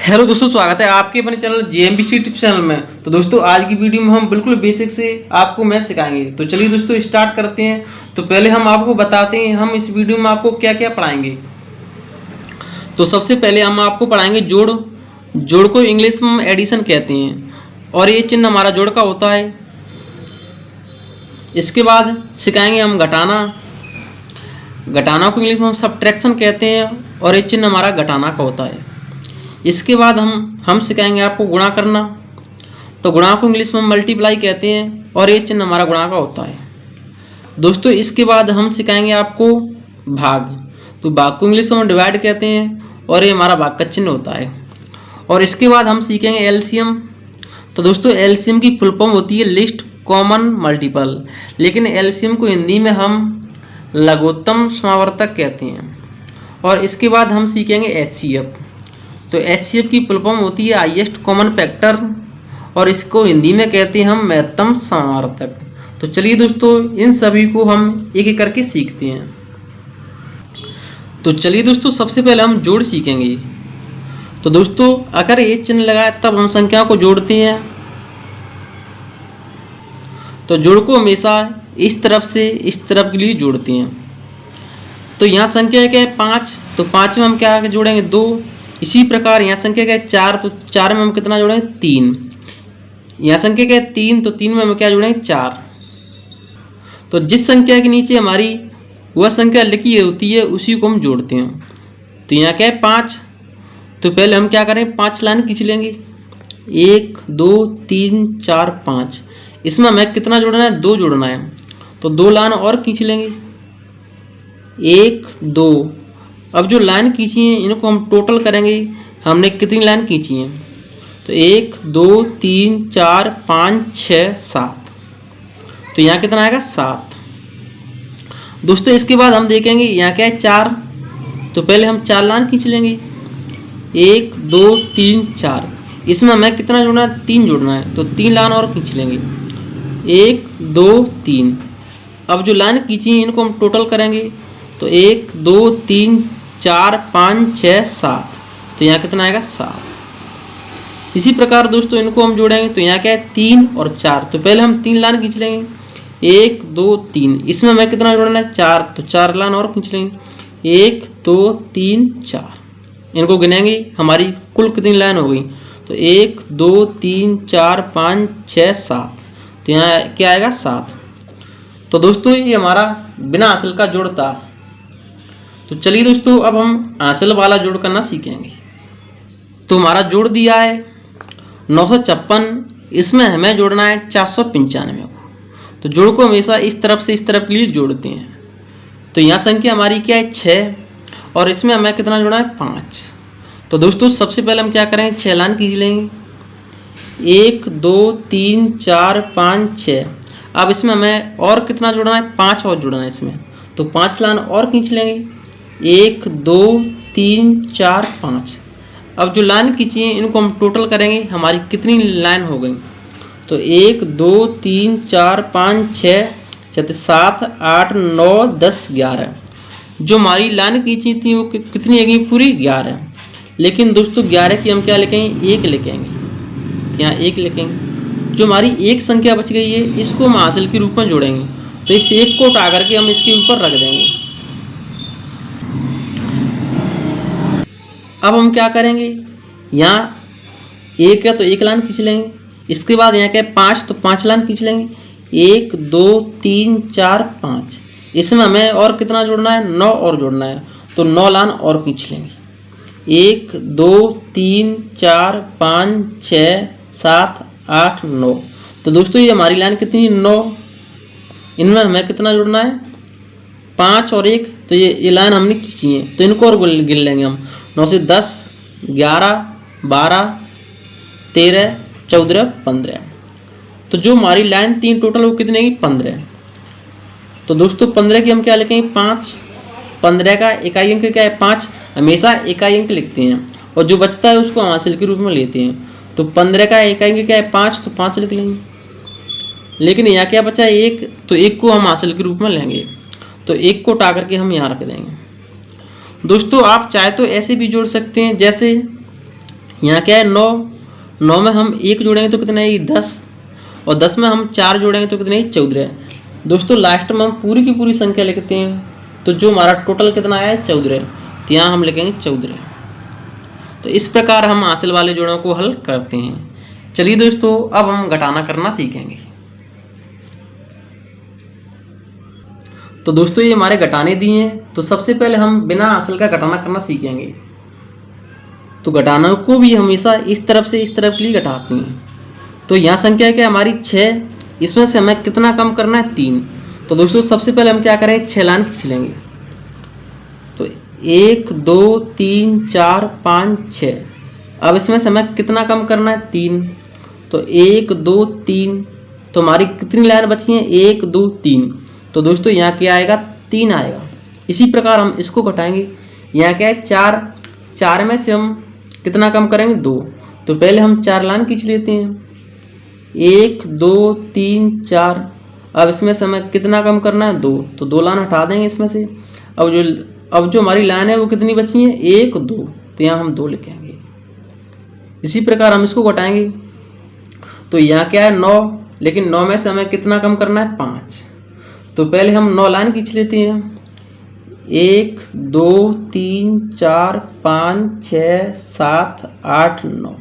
Hello दोस्तों, स्वागत है आपके अपने चैनल जेएमबीसी टिप्स चैनल में। तो दोस्तों आज की वीडियो में हम बिल्कुल बेसिक से आपको मैथ सिखाएंगे। तो चलिए दोस्तों स्टार्ट करते हैं। तो पहले हम आपको बताते हैं हम इस वीडियो में आपको क्या क्या पढ़ाएंगे। तो सबसे पहले हम आपको पढ़ाएंगे जोड़। जोड़ को इंग्लिश में एडिशन कहते हैं और ये चिन्ह हमारा जोड़ का होता है। इसके बाद सिखाएंगे हम घटाना। घटाना को इंग्लिश में हम सब्ट्रैक्शन कहते हैं और ये चिन्ह हमारा घटाना का होता है। इसके बाद हम सिखाएंगे आपको गुणा करना। तो गुणा को इंग्लिश में मल्टीप्लाई कहते हैं और ये चिन्ह हमारा गुणा का होता है दोस्तों। इसके बाद हम सिखाएंगे आपको भाग। तो भाग को इंग्लिश में डिवाइड कहते हैं और ये हमारा भाग का चिन्ह होता है। और इसके बाद हम सीखेंगे एलसीएम। तो दोस्तों एलसीएम की फुल फॉर्म होती है लिस्ट कॉमन मल्टीपल, लेकिन एलसीएम को हिंदी में हम लघुत्तम समावर्तक कहते हैं। और इसके बाद हम सीखेंगे एचसीएफ। तो एचसीएफ की फुल फॉर्म होती है हाईएस्ट कॉमन फैक्टर और इसको हिंदी में कहते हैं हम महत्तम समावर्तक। तो चलिए दोस्तों इन सभी को हम एक एक करके सीखते हैं। तो चलिए दोस्तों सबसे पहले हम जोड़ सीखेंगे। तो दोस्तों अगर ये चिन्ह लगाए तब हम संख्याओं को जोड़ते हैं। तो जोड़ को हमेशा इस तरफ से इस तरफ के लिए जोड़ते हैं। तो यहाँ संख्या क्या है 5, तो 5 में हम क्या जोड़ेंगे 2। इसी प्रकार यहाँ संख्या क्या है 4, तो 4 में हम कितना जोड़ेंगे 3। यहाँ संख्या क्या है 3, तो 3 में हम क्या जोड़ेंगे 4। तो जिस संख्या के नीचे हमारी वह संख्या लिखी होती है उसी को हम जोड़ते हैं। तो यहाँ क्या है 5, तो पहले हम क्या करें 5 लाइन खींच लेंगे। 1 2 3 4 5। इसमें हमें कितना जोड़ना है 2 जोड़ना है, तो 2 लाइन और खींच लेंगे 1 2। अब जो लाइन खींची है इनको हम टोटल करेंगे हमने कितनी लाइन खींची है। तो 1 2 3 4 5 6 7। तो यहाँ कितना आएगा 7 दोस्तों। इसके बाद हम देखेंगे यहाँ क्या है 4, तो पहले हम 4 लाइन खींच लेंगे 1 2 3 4। इसमें हमें कितना जोड़ना है 3 जोड़ना है, तो 3 लाइन और खींच लेंगे 1 2 3। अब जो लाइन खींची है इनको हम टोटल करेंगे, तो 1 2 3 4 5 6 7। तो यहाँ कितना आएगा 7। इसी प्रकार दोस्तों इनको हम जोड़ेंगे, तो यहाँ क्या है 3 और 4। तो पहले हम 3 लाइन खींच लेंगे 1 2 3। इसमें हमें कितना जोड़ना है 4, तो 4 लाइन और खींच लेंगे 1 2 3 4। इनको गिनेंगे हमारी कुल कितनी लाइन हो गई, तो 1 2 3 4 5 6 7। तो यहाँ क्या आएगा 7। तो दोस्तों ये हमारा बिना हासिल का जोड़ था। तो चलिए दोस्तों अब हम हासिल वाला जोड़ करना सीखेंगे। तो हमारा जोड़ दिया है 956, इसमें हमें जोड़ना है 495 को। तो जोड़ को हमेशा इस तरफ से इस तरफ के लिए जोड़ते हैं। तो यहाँ संख्या हमारी क्या है 6 और इसमें हमें कितना जोड़ना है 5। तो दोस्तों सबसे पहले हम क्या करेंगे 6 लाइन खींच लेंगे 1 2 3 4 5 6। अब इसमें हमें और कितना जोड़ना है 5 और जोड़ना है इसमें, तो 5 लाइन और खींच लेंगे 1 2 3 4 5। अब जो लाइन खींची है इनको हम टोटल करेंगे हमारी कितनी लाइन हो गई, तो 1 2 3 4 5 6 7 8 9 10 11। जो हमारी लाइन खींची थी वो कितनी है पूरी 11। लेकिन दोस्तों 11 की हम क्या लिखेंगे 1 लिखेंगे, यहाँ 1 लिखेंगे। जो हमारी एक संख्या बच गई है इसको हम हासिल के रूप में जोड़ेंगे, तो इस 1 को उठा करके हम इसके ऊपर रख देंगे। अब हम क्या करेंगे यहाँ 1 है तो 1 लाइन खींच लेंगे। इसके बाद यहाँ क्या है 5, तो 5 लाइन खींच लेंगे 1 2 3 4 5। इसमें हमें और कितना जोड़ना है 9 और जोड़ना है, तो 9 लाइन और खींच लेंगे 1 2 3 4 5 6 7 8 9। तो दोस्तों ये हमारी लाइन कितनी 9। इनमें हमें कितना जोड़ना है 5 और 1। तो ये लाइन हमने खींची है, तो इनको और गिन लेंगे हम 9 से 10 11 12 13 14 15। तो जो हमारी लाइन 3 टोटल वो कितने की 15। तो दोस्तों 15 की हम क्या लिखेंगे 5। 15 का इकाई अंक क्या है 5, हमेशा इकाई अंक लिखते हैं और जो बचता है उसको हासिल के रूप में लेते हैं। तो 15 का इकाई अंक क्या है 5, तो 5 लिख लेंगे। लेकिन यहाँ क्या बचा है 1, तो 1 को हम हासिल के रूप में लेंगे, तो 1 को उठा करके हम यहाँ रख देंगे। दोस्तों आप चाहे तो ऐसे भी जोड़ सकते हैं, जैसे यहाँ क्या है 9, 9 में हम 1 जोड़ेंगे तो कितना है 10, और 10 में हम 4 जोड़ेंगे तो कितना है 14। दोस्तों लास्ट में हम पूरी की पूरी संख्या लिखते हैं, तो जो हमारा टोटल कितना आया है 14, तो यहाँ हम लिखेंगे 14। तो इस प्रकार हम हासिल वाले जोड़ों को हल करते हैं। चलिए दोस्तों अब हम घटाना करना सीखेंगे। तो दोस्तों ये हमारे घटाने दिए हैं, तो सबसे पहले हम बिना हासिल का घटाना करना सीखेंगे। तो घटाना को भी हमेशा इस तरफ से इस तरफ के लिए घटाते हैं। तो यहाँ संख्या क्या हमारी 6, इसमें से हमें कितना कम करना है 3। तो दोस्तों सबसे पहले हम क्या करेंगे 6 लाइन खींच लेंगे। तो 1 2 3 4 5 6। अब इसमें से हमें कितना कम करना है 3। तो 1 2 3, तो हमारी कितनी लाइन बची हैं 1 2 3। तो दोस्तों यहाँ क्या आएगा 3 आएगा। इसी प्रकार हम इसको घटाएंगे। यहाँ क्या है 4, 4 में से हम कितना कम करेंगे 2। तो पहले हम 4 लाइन खींच लेते हैं, 1 2 3 4। अब इसमें से हमें कितना कम करना है 2। तो 2 लाइन हटा देंगे इसमें से। अब जो हमारी लाइन है वो कितनी बची है 1 2, तो यहाँ हम 2 लिखेंगे। इसी प्रकार हम इसको घटाएंगे। तो यहाँ क्या है 9, लेकिन 9 में से हमें कितना कम करना है 5। तो पहले हम 9 लाइन खींच लेते हैं, 1 2 3 4 5 6 7 8 9।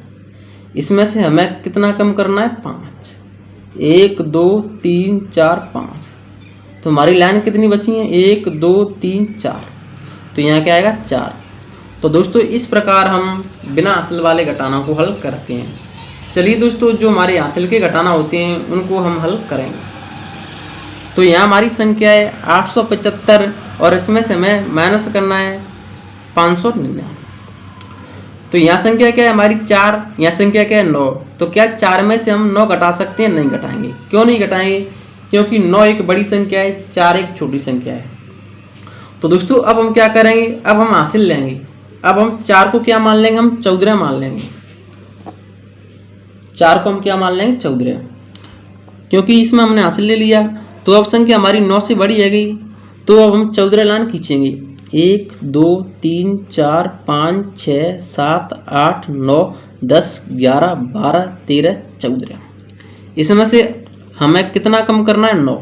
इसमें से हमें कितना कम करना है 5। 1 2 3 4 5। तो हमारी लाइन कितनी बची है 1 2 3 4। तो यहाँ क्या आएगा 4। तो दोस्तों इस प्रकार हम बिना हासिल वाले घटाना को हल करते हैं। चलिए दोस्तों जो हमारे हासिल के घटाना होते हैं उनको हम हल करेंगे। तो यहाँ हमारी संख्या है 875, और इसमें से हमें माइनस करना है 599। तो यहाँ संख्या क्या है हमारी 4, यहाँ संख्या क्या है 9। तो क्या 4 में से हम 9 घटा सकते हैं? नहीं घटाएंगे। क्यों नहीं घटाएंगे? क्योंकि 9 एक बड़ी संख्या है, 4 एक छोटी संख्या है। तो दोस्तों अब हम क्या करेंगे, अब हम हासिल लेंगे। अब हम 4 को क्या मान लेंगे, हम 14 मान लेंगे। 4 को हम क्या मान लेंगे 14, क्योंकि इसमें हमने हासिल ले लिया। तो अब संख्या हमारी 9 से बड़ी है गई। तो अब हम 14 लाइन खींचेंगे, 1 2 3 4 5 6 7 8 9 10 11 12 13 14। इसमें से हमें कितना कम करना है 9।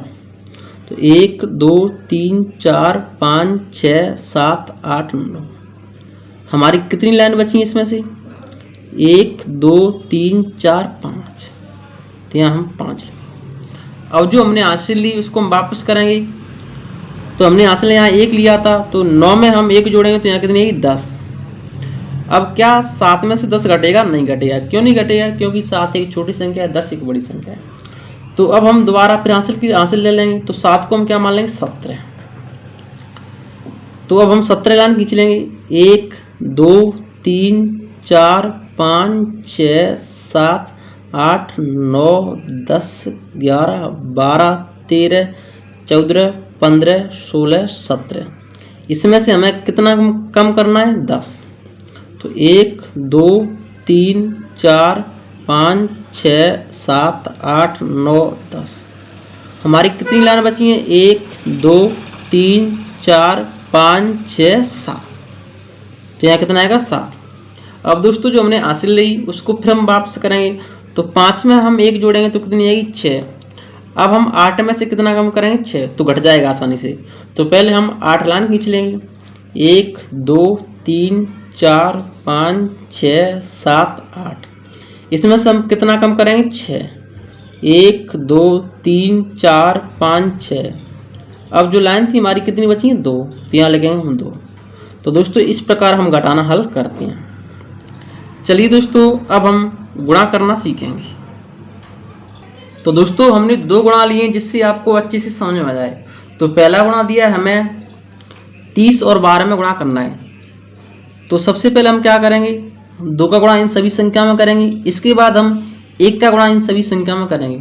तो 1 2 3 4 5 6 7 8 9। हमारी कितनी लाइन बची है इसमें से 1 2 3 4 5। तो यहाँ हम 5। अब जो हमने हासिल ली उसको हम वापस करेंगे। तो हमने हासिल यहाँ 1 लिया था, तो 9 में हम 1 जोड़ेंगे तो यहाँ कितनी है 10। अब क्या 7 में से 10 घटेगा? नहीं घटेगा। क्यों नहीं घटेगा? क्योंकि 7 एक छोटी संख्या है, 10 एक बड़ी संख्या है। तो अब हम दोबारा फिर हासिल ले लेंगे। तो 7 को हम क्या मान लेंगे 17। तो अब हम 17 लाइन खींच लेंगे, 1 2 3 4 5 6 7 8 9 10 11 12 13 14 15 16 17। इसमें से हमें कितना कम करना है 10। तो 1 2 3 4 5 6 7 8 9 10। हमारी कितनी लाइन बची हैं 1 2 3 4 5 6 7। तो यहाँ कितना आएगा 7। अब दोस्तों जो हमने हासिल ली उसको फिर हम वापस करेंगे। तो 5 में हम 1 जोड़ेंगे तो कितनी आएगी 6। अब हम 8 में से कितना कम करेंगे 6, तो घट जाएगा आसानी से। तो पहले हम 8 लाइन खींच लेंगे, 1 2 3 4 5 6 7 8। इसमें से हम कितना कम करेंगे 6, 1 2 3 4 5 6। अब जो लाइन थी हमारी कितनी बची है 2, तो यहाँ लगेंगे हम 2। तो दोस्तों इस प्रकार हम घटाना हल करते हैं। चलिए दोस्तों अब हम गुणा करना सीखेंगे। तो दोस्तों हमने 2 गुणा लिए जिससे आपको अच्छे से समझ में आ जाए। तो पहला गुणा दिया है हमें 30 और 12 में गुणा करना है। तो सबसे पहले हम क्या करेंगे, 2 का गुणा इन सभी संख्या में करेंगे। इसके बाद हम 1 का गुणा इन सभी संख्या में करेंगे।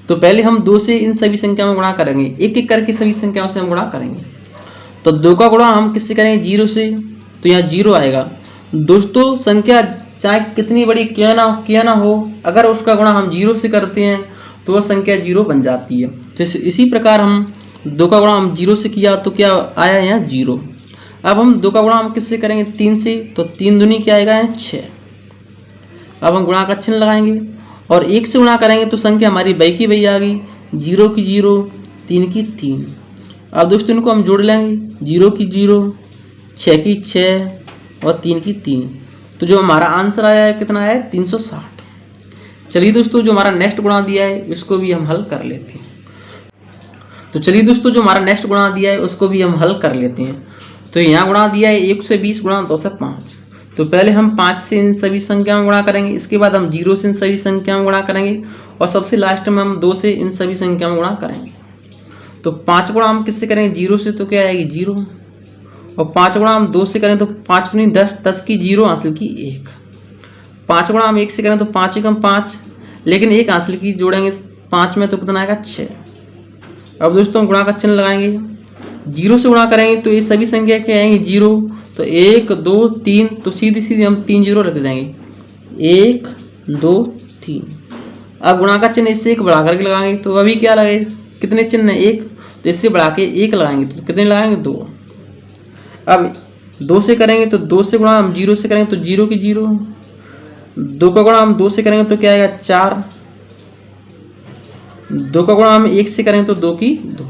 तो पहले हम 2 से इन सभी संख्या में गुणा करेंगे, एक एक करके सभी संख्याओं से हम गुणा करेंगे। तो 2 का गुणा हम किससे करेंगे 0 से, तो यहाँ 0 आएगा। दोस्तों संख्या चाहे कितनी बड़ी क्यों ना हो, अगर उसका गुणा हम 0 से करते हैं तो वह संख्या 0 बन जाती है। तो इसी प्रकार हम 2 का गुणा हम 0 से किया तो क्या आया यहाँ 0। अब हम 2 का गुणा हम किससे करेंगे 3 से, तो 3 दूनी क्या आएगा यहाँ 6। अब हम गुणा का चिन्ह लगाएंगे और 1 से गुणा करेंगे तो संख्या हमारी बई की बई आ गई, 0 की 0, 3 की 3। अब दोस्तों इनको हम जोड़ लेंगे, 0 की 0, 6 की 6 और 3 की 3। तो जो हमारा आंसर आया है कितना है, 360। चलिए दोस्तों जो हमारा नेक्स्ट गुणा दिया है इसको भी हम हल कर लेते हैं। तो चलिए दोस्तों जो हमारा नेक्स्ट गुणा दिया है उसको भी हम हल कर लेते हैं। तो यहाँ गुणा दिया है 1 से 20 गुणा 2 से 5। तो पहले हम 5 से इन सभी संख्याओं में गुणा करेंगे, इसके बाद हम 0 से इन सभी संख्याओं में गुणा करेंगे और सबसे लास्ट में हम 2 से इन सभी संख्याओं में गुणा करेंगे। तो 5 गुणा हम किससे करेंगे, 0 से, तो क्या आएगी 0, और 5 गुणा हम 2 से करें तो 5 दूनी 10, 10 की 0 हासिल की 1। 5 गुणा हम 1 से करें तो 5 एकम 5, लेकिन 1 हासिल की जोड़ेंगे 5 में तो कितना आएगा 6। अब दोस्तों हम गुणा का चिन्ह लगाएंगे, 0 से गुणा करेंगे तो ये सभी संख्या क्या आएंगी 0, तो 1 2 3, तो सीधी सीधी हम 3 0 रख देंगे, 1 2 3। अब गुणा का चिन्ह इससे 1 बढ़ा करके लगाएंगे तो अभी क्या लगे, कितने चिन्ह है 1, तो इससे बढ़ा के 1 लगाएंगे तो कितने लगाएंगे 2। अब 2 से करेंगे तो 2 से गुणा हम 0 से करेंगे तो 0 की 0, 2 का गुणा हम 2 से करेंगे तो क्या आएगा 4, 2 का गुणा हम 1 से करेंगे तो 2 की 2।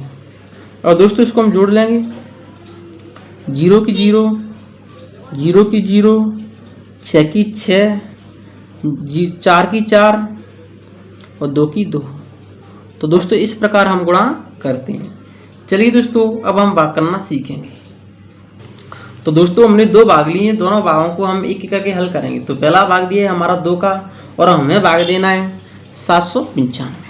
और दोस्तों इसको हम जोड़ लेंगे, 0 की 0, 0 की 0, 6 की 6, 4 की 4 और 2 की 2। तो दोस्तों इस प्रकार हम गुणा करते हैं। चलिए दोस्तों अब हम भाग करना सीखेंगे। तो दोस्तों हमने 2 भाग लिए हैं, दोनों भागों को हम एक एक करके हल करेंगे। तो पहला भाग दिया है हमारा 2 का और हमें भाग देना है 795।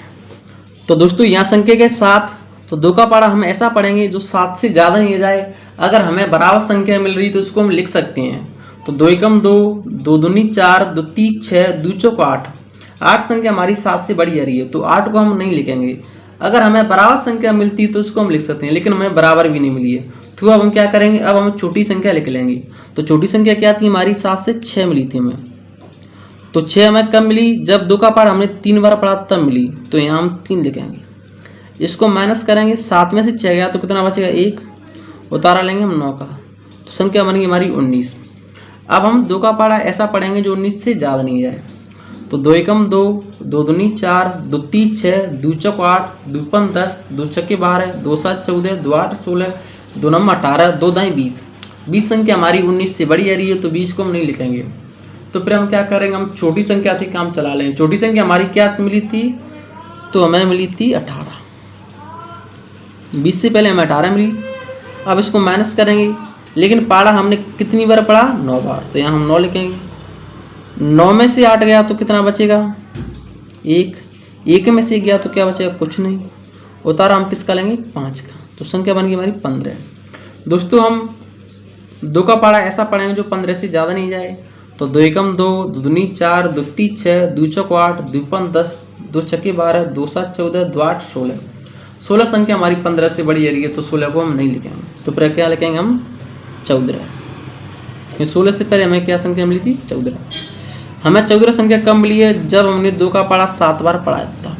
तो दोस्तों यहाँ संख्या के 7, तो 2 का पारा हम ऐसा पढ़ेंगे जो 7 से ज़्यादा नहीं जाए। अगर हमें बराबर संख्या मिल रही तो इसको हम लिख सकते हैं। तो 2 एकम 2, 2 दूनी 4, 2 तीन 6, 2 चौक 8। 8 संख्या हमारी 7 से बड़ी आ रही है तो 8 को हम नहीं लिखेंगे। अगर हमें बराबर संख्या मिलती तो उसको हम लिख सकते हैं, लेकिन हमें बराबर भी नहीं मिली है तो अब हम क्या करेंगे, अब हम छोटी संख्या लिख लेंगे। तो छोटी संख्या क्या थी हमारी, 7 से 6 मिली थी हमें। तो 6 हमें कब मिली, जब 2 का पारा हमने 3 बार पढ़ा तब मिली। तो यहाँ हम 3 लिखेंगे, इसको माइनस करेंगे, 7 में से 6 गया तो कितना बचेगा 1, उतारा लेंगे हम 9 का, तो संख्या बनेगी हमारी 19। अब हम 2 का पारा ऐसा पढ़ेंगे जो 19 से ज़्यादा नहीं जाए। तो 2 एकम 2, 2 दूनी 4, 2 तीन 6, 2 चौक 8, 2 पन 10, 2 छक्के 12, 2 7 14, 2 8 16, 2 नम 18, 2 दाएँ 20। 20 संख्या हमारी 19 से बड़ी आ रही है तो 20 को हम नहीं लिखेंगे। तो फिर हम क्या करेंगे, हम छोटी संख्या से काम चला लेंगे। छोटी संख्या हमारी क्या मिली थी, तो हमें मिली थी 18। 20 से पहले हमें 18 मिली। अब इसको माइनस करेंगे, लेकिन पारा हमने कितनी बार पढ़ा, 9 बार, तो यहाँ हम 9 लिखेंगे। 9 में से 8 गया तो कितना बचेगा 1, 1 में से गया तो क्या बचेगा, कुछ नहीं, उतारा हम किसका लेंगे 5 का, तो संख्या बन गई हमारी 15। दोस्तों हम 2 का पारा ऐसा पढ़ेंगे जो 15 से ज़्यादा नहीं जाए। तो 2 एकम 2, 2 दूनी 4, 2 तीन 6, 2 चौक 8, 2 पन 10, 2 छक्के 12, 2 7 14, 2 8 16। 16 संख्या हमारी 15 से बड़ी आ रही है तो 16 को हम नहीं लिखेंगे। तो फिर क्या लिखेंगे हम 14। 16 से पहले हमें क्या संख्या मिली थी 14। हमें 14 संख्या कब मिली है, जब हमने 2 का पारा 7 बार पढ़ाया था।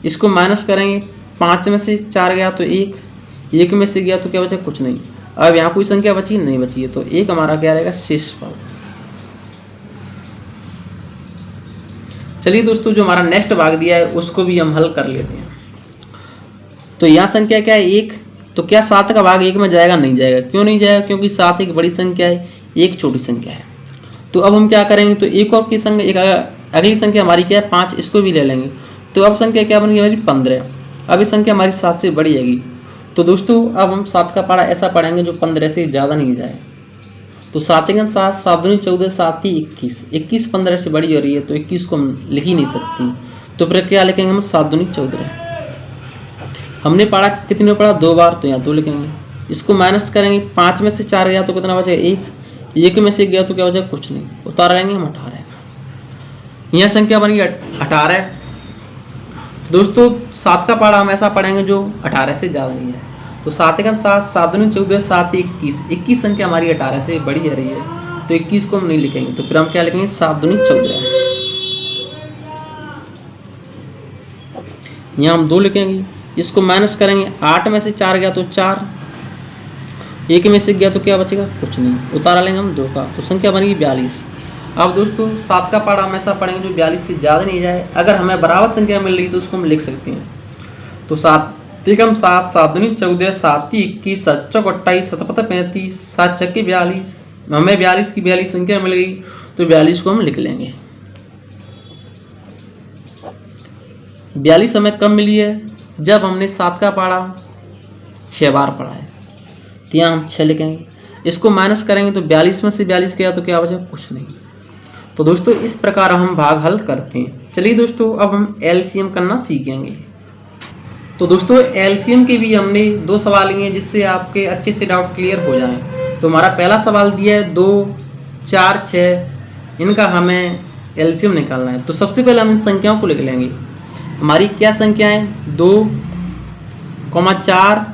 इसको माइनस करेंगे, 5 में से 4 गया तो 1, 1 में से गया तो क्या बचा, कुछ नहीं। अब यहाँ कोई संख्या बची नहीं बची है तो 1 हमारा क्या रहेगा शेष पद। चलिए दोस्तों जो हमारा नेक्स्ट भाग दिया है उसको भी हम हल कर लेते हैं। तो यहाँ संख्या क्या है 1, तो क्या 7 का भाग 1 में जाएगा, नहीं जाएगा। क्यों नहीं जाएगा, क्योंकि 7 एक बड़ी संख्या है, 1 छोटी संख्या है। तो अब हम क्या करेंगे, तो एक और की संख्या, एक अगली संख्या हमारी क्या है 5, इसको भी ले लेंगे। तो अब संख्या क्या बनेगी हमारी 15। अब ये संख्या हमारी 7 से बड़ी आएगी। तो दोस्तों अब हम 7 का पारा ऐसा पढ़ेंगे जो 15 से ज़्यादा नहीं जाए। तो 7 एकम 7, 7 दूनी 14, 7 ही 21। 21 15 से बड़ी हो रही है तो 21 को हम लिख ही नहीं सकती। तो फिर क्या लिखेंगे हम 7 दूनी 14। हमने पढ़ा कितने पढ़ा 2 बार, तो यहाँ 2 लिखेंगे। इसको माइनस करेंगे, 5 में से 4 गया तो कितना बचेगा 1, 1 में से गया तो क्या बचेगा, कुछ नहीं, उतार लेंगे हम 18। यह संख्या बन गई 18। दोस्तों 7 का पारा हम ऐसा पढ़ेंगे जो 18 से ज़्यादा नहीं है। तो 7 एकम 7, 7 दूनी 14, 7 21। 21 संख्या हमारी 18 से बड़ी आ रही है तो 21 को हम नहीं लिखेंगे। तो फिर हम क्या लिखेंगे 7 दूनी 14। यहाँ हम 2 लिखेंगे, इसको माइनस करेंगे, 8 में से 4 गया तो 4, 1 में से गया तो क्या बचेगा, कुछ नहीं, उतारा लेंगे हम 2 का, तो संख्या बनेगी 42। अब दोस्तों 7 का पहाड़ा हमेशा पढ़ेंगे जो 42 से ज़्यादा नहीं जाए। अगर हमें बराबर संख्या मिल रही तो उसको हम लिख सकते हैं। तो 7 एकम 7, 7 दूनी 14, 7 की 21, 7 चौक 28, 7 पता 35, 7 छक्के 42। हमें 42 की 42 संख्या मिल गई तो 42 को हम लिख लेंगे। 42 हमें कब मिली है? जब हमने 7 का पहाड़ा 6 बार पढ़ा है, तो यहाँ हम 6 लिखेंगे। इसको माइनस करेंगे तो 42 में से 42 गया तो क्या बचा? कुछ नहीं। तो दोस्तों इस प्रकार हम भाग हल करते हैं। चलिए दोस्तों अब हम एलसीएम करना सीखेंगे। तो दोस्तों एलसीएम के भी हमने 2 सवाल लिए हैं जिससे आपके अच्छे से डाउट क्लियर हो जाएं। तो हमारा पहला सवाल दिया है 2, 4, 6, इनका हमें एलसीएम निकालना है। तो सबसे पहले हम इन संख्याओं को लिख लेंगे। हमारी क्या संख्या है? 2, 4,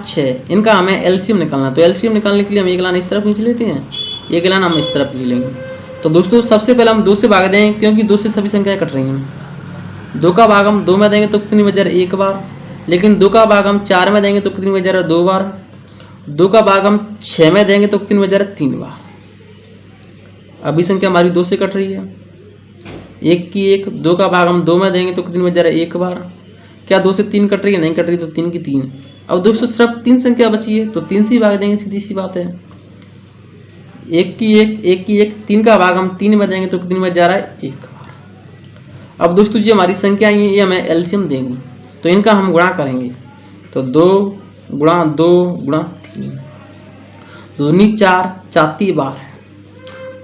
6, इनका हमें एलसीएम निकालना है। तो एलसीएम निकालने के लिए हम एक लाइन इस तरफ खींच लेते हैं, एक लाइन हम इस तरफ खींच लेंगे। तो दोस्तों सबसे पहले हम 2 से भाग देंगे क्योंकि 2 से सभी संख्याएं कट रही हैं। 2 का भाग हम 2 में देंगे तो कितनी बच जा रहा है? 1 बार। लेकिन 2 का भाग हम 4 में देंगे तो कितनी बच जा रहा है? 2 बार। 2 का भाग हम 6 में देंगे तो कितनी बच जा रहा है? 3 बार। अभी संख्या हमारी 2 से कट रही है। 1 की 1, 2 का भाग हम 2 में देंगे तो कितनी बच जा रहा है? 1 बार। क्या 2 से 3 कट रही है? नहीं कट रही, तो 3 की 3। अब दोस्तों सिर्फ 3 संख्या बची है तो 3 से ही भाग देंगे, सीधी सी बात है। 1 की 1, 1 की 1, 3 का भाग हम 3 में देंगे तो कितनी बच जा रहा है? 1 बार। अब दोस्तों जो हमारी संख्या है ये हमें एलसीएम देंगी, तो इनका हम गुणा करेंगे। तो 2 गुणा 2 गुणा 3, 2 दूनी 4, 4 3 12 है।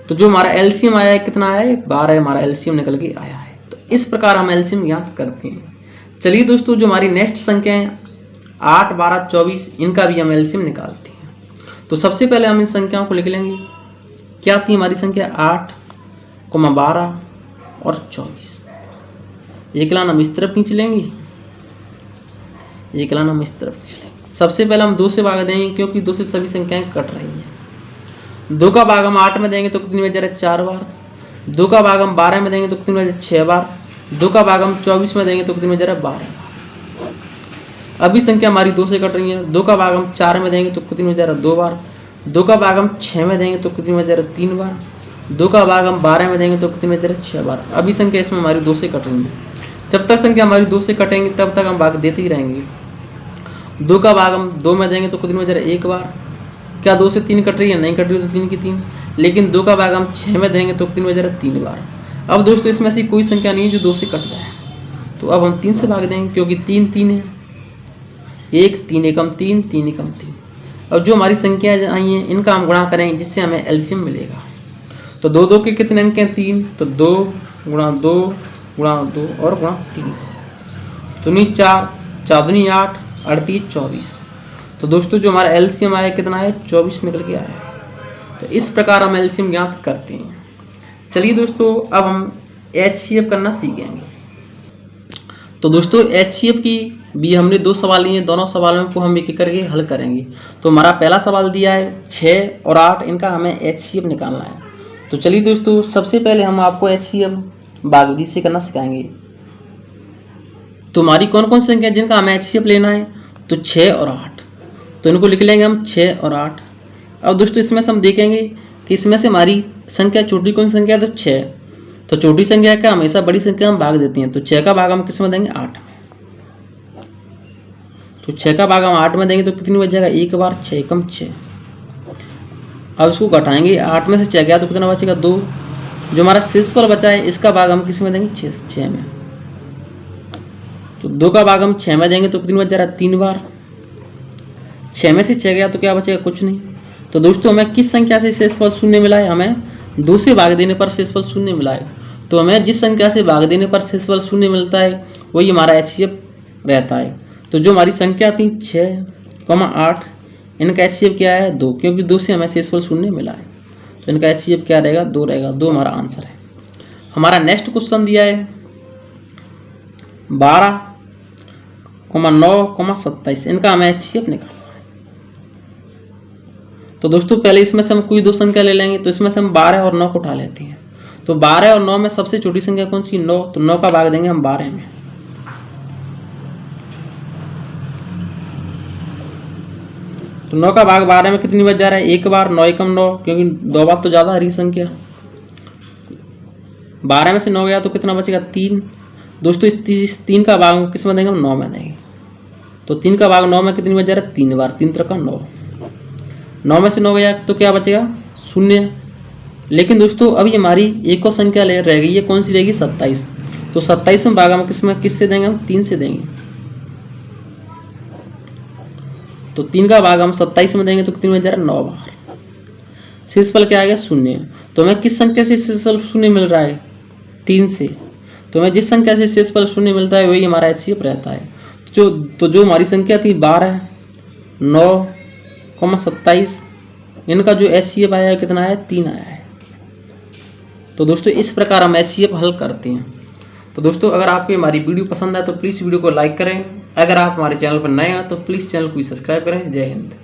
तो जो हमारा एलसीएम आया है कितना आया है? 12 है, हमारा एलसीएम निकल के आया है। तो इस प्रकार हम एलसीएम ज्ञात करते हैं। चलिए दोस्तों जो हमारी नेक्स्ट संख्या है 8, 12, 24, इनका भी हम एलसीएम निकालते हैं। तो सबसे पहले हम इन संख्याओं को लिख लेंगे। क्या थी हमारी संख्या? 8, 12 और 24। एक लाइन हम इस तरफ खींच लेंगे, एक लाइन हम इस तरफ खींच लेंगे। सबसे पहले हम 2 से भाग देंगे क्योंकि 2 से सभी संख्याएं कट रही हैं। 2 का भाग हम 8 में देंगे तो कितनी बच जा रहा है? 4 बार। 2 का भाग हम 12 में देंगे तो कितनी बच जा रहा है? 6 बार। 2 का भाग हम 24 में देंगे तो कितनी बच जा रहा है? 12 बार। अभी संख्या हमारी 2 से कट रही है। 2 का भाग हम 4 में देंगे तो कितनी बच जा रहा है? 2 बार। 2 का भाग हम 6 में देंगे तो कितनी बच जा रहा है? 3 बार। 2 का भाग हम 12 में देंगे तो कितनी बच जा रहा है? 6 बार। अभी संख्या इसमें हमारी 2 से कट रही है। जब तक संख्या हमारी 2 से कटेंगी तब तक हम भाग देते ही रहेंगे। 2 का भाग हम 2 में देंगे तो कितनी बच जा रहा है? 1 बार। क्या 2 से 3 कट रही है? नहीं कट रही, तो 3 की 3। लेकिन 2 का भाग हम 6 में देंगे तो कितनी बच जा रहा है? 3 बार। अब दोस्तों इसमें से कोई संख्या नहीं है जो 2 से कट जाए, तो अब हम 3 से भाग देंगे क्योंकि 3 3 है। 1 3 एकम 3, 3 एकम 3। अब जो हमारी संख्या आई हैं इनका हम गुणा करेंगे जिससे हमें एलसीएम मिलेगा। तो 2 2 के कितने अंक हैं? 3। तो 2 गुणा 2 गुणा 2 और गुणा 3, तो 4, 4 दूनी 8, 38, 24। तो दोस्तों जो हमारा एलसीएम आया कितना है? 24 निकल के आया है। तो इस प्रकार हम एलसीएम ज्ञात करते हैं। चलिए दोस्तों अब हम एचसीएफ करना सीखेंगे। तो दोस्तों एचसीएफ की भी हमने 2 सवाल लिए, दोनों सवालों को हम एक एक करके हल करेंगे। तो हमारा पहला सवाल दिया है 6 और 8, इनका हमें एचसीएफ निकालना है। तो चलिए दोस्तों सबसे पहले हम आपको एचसीएफ बागविधि से करना सिखाएंगे। तो हमारी कौन कौन सी संख्या जिनका हमें एचसीएफ लेना है? तो 6 और 8। तो इनको लिख लेंगे हम 6 और 8। अब दोस्तों इसमें से हम देखेंगे कि इसमें से हमारी संख्या छोटी कौन सी संख्या है? तो 6। तो छोटी संख्या का हमेशा बड़ी संख्या हम भाग देते हैं। तो 6 का भाग हम किस में देंगे? 8 में। तो 6 का भाग हम 8 में देंगे तो कितनी बच जाएगा? 1 बार। 6 एकम 6। अब इसको घटाएंगे, 8 में से 6 गया तो कितना बचेगा? 2। जो हमारा शेषफल बचा है इसका भाग हम किस में देंगे? 6 में। तो 2 का भाग हम 6 में देंगे तो कितनी बच जा रहा है? 3 बार। 6 में से 6 गया तो क्या बचेगा? कुछ नहीं। तो दोस्तों हमें किस संख्या से शेषफल शून्य मिला है? हमें 2 से भाग देने पर शेषफल शून्य मिला है। तो हमें जिस संख्या से भाग देने पर शेषफल शून्य मिलता है वही हमारा एचसीएफ रहता है। तो जो हमारी संख्या थी 6, 8, इनका एचसीएफ क्या है? 2, क्योंकि 2 से हमें शेषफल शून्य मिला है। तो इनका एचसीएफ क्या रहेगा? 2 रहेगा। 2 हमारा आंसर है। हमारा नेक्स्ट क्वेश्चन दिया है 12, 9, 27, इनका हमें एचसीएफ निकालना है। तो दोस्तों पहले इसमें से हम कोई 2 संख्या ले लेंगे। तो इसमें से हम 12 और 9 को उठा लेते हैं। तो 12 और 9 में सबसे छोटी संख्या कौन सी? 9। तो 9 का भाग देंगे हम 12 में। तो 9 का भाग 12 में कितनी बच जा रहा है? 1 बार। 9 एकम 9, क्योंकि 2 बार तो ज़्यादा हरी संख्या। 12 में से 9 गया तो कितना बचेगा 3। दोस्तों इस 3 का भाग किस में देंगे हम 9 में देंगे। तो 3 का भाग 9 में कितनी बच जा रहा है 3 बार, 3 3 का 9। 9 में से 9 गया तो क्या बचेगा 0। लेकिन दोस्तों अभी हमारी एक और संख्या रह गई है, कौन सी रहेगी 27। तो 27 में भाग हम किससे देंगे हम 3 से देंगे। तो 3 का भाग हम 27 में देंगे तो कितनी बच जा रहा है 9 बार। शेषफल क्या आ गया 0। तो हमें किस संख्या से शेषफल 0 मिल रहा है 3 से। तो हमें जिस संख्या से शेषफल 0 मिलता है वही हमारा HCF रहता है। तो जो हमारी संख्या थी 12, 9, 27, इनका जो HCF आया है कितना आया 3 आया है। तो दोस्तों इस प्रकार हम HCF हल करते हैं। तो दोस्तों अगर आपको हमारी वीडियो पसंद आए तो प्लीज़ वीडियो को लाइक करें। अगर आप हमारे चैनल पर नए हैं तो प्लीज़ चैनल को सब्सक्राइब करें। जय हिंद।